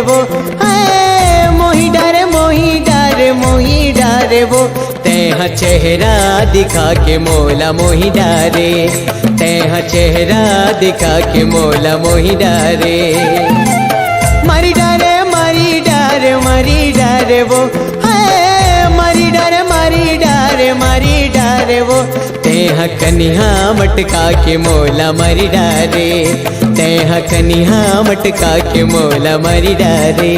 वो, मोही डारे वो। तेहा चेहरा दिखा के मोला मोही डारे, तेहा चेहरा दिखा के मोला मोही डारे। मरी डारे वो, मरी डारे वो। तेहा कनिहा मटका के मोला मरी डारे, तेहा कनिहा मटका के मोला मरी डारे।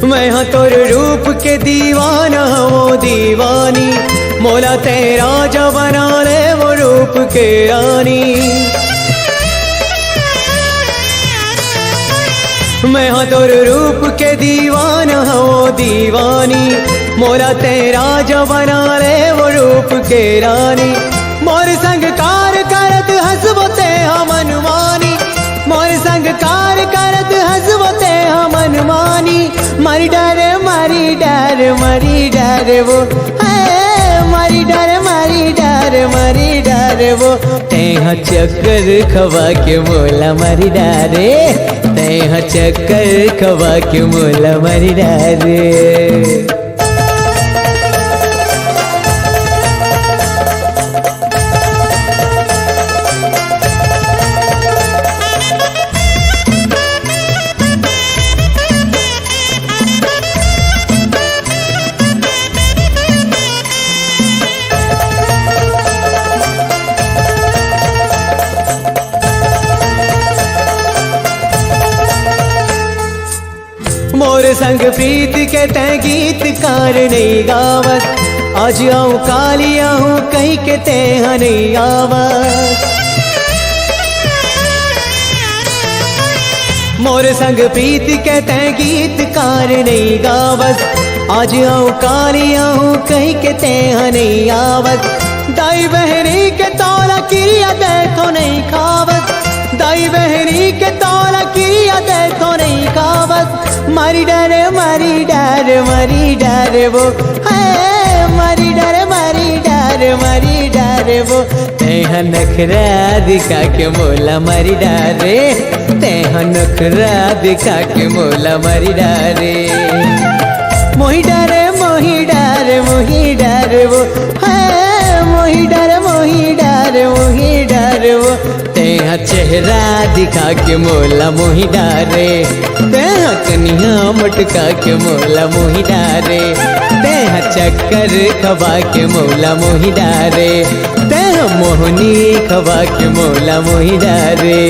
मैं हाँ तोर रूप के दीवाना वो दीवानी, मोला तेरा जो बना ले वो रूप के रानी। मैं हाँ तोर रूप के दीवाना वो दीवानी, मोला तेरा जो बना ले वो रूप के रानी। मोर संग कार करत हंसबोते हम मनमानी, मोर संग कार करत हंसबोते हम मनमानी। मरी डारे वो, मरी डारे वो। तेहा चक्कर खवा के मोला मरी डारे, तेहा चक्कर खवा के मोला मरी डारे। मोर संग प्रीत के तै गीतकार नहीं गावत, आज आऊँ कालिया हूँ कहीं के तेहा नहीं आवत। मोर संग प्रीत के तै गीतकार नहीं गावत, आज आऊँ कालिया हूँ कहीं के तेहा नहीं आवत। दाई बहनी के तौला क्रिया देखो नहीं खावत, दाई बहनी के तौला क्रिया देखो नहीं खावत। मरी डारे वो, मरी डारे वो। तेहा नखरा दिखा के मोला मरी डारे, तेहा नखरा दिखा के मोला मरी डारे। मोही डारे वो, मोही डारे वो। तेहा चेहरा दिखा के मोला मोही डारे, तेहा कनिहा मटका के मोला मोही डारे। तेहा चक्कर खवा के मोला मोही डारे, तेहा मोहनी खवा के मोला मोही डारे।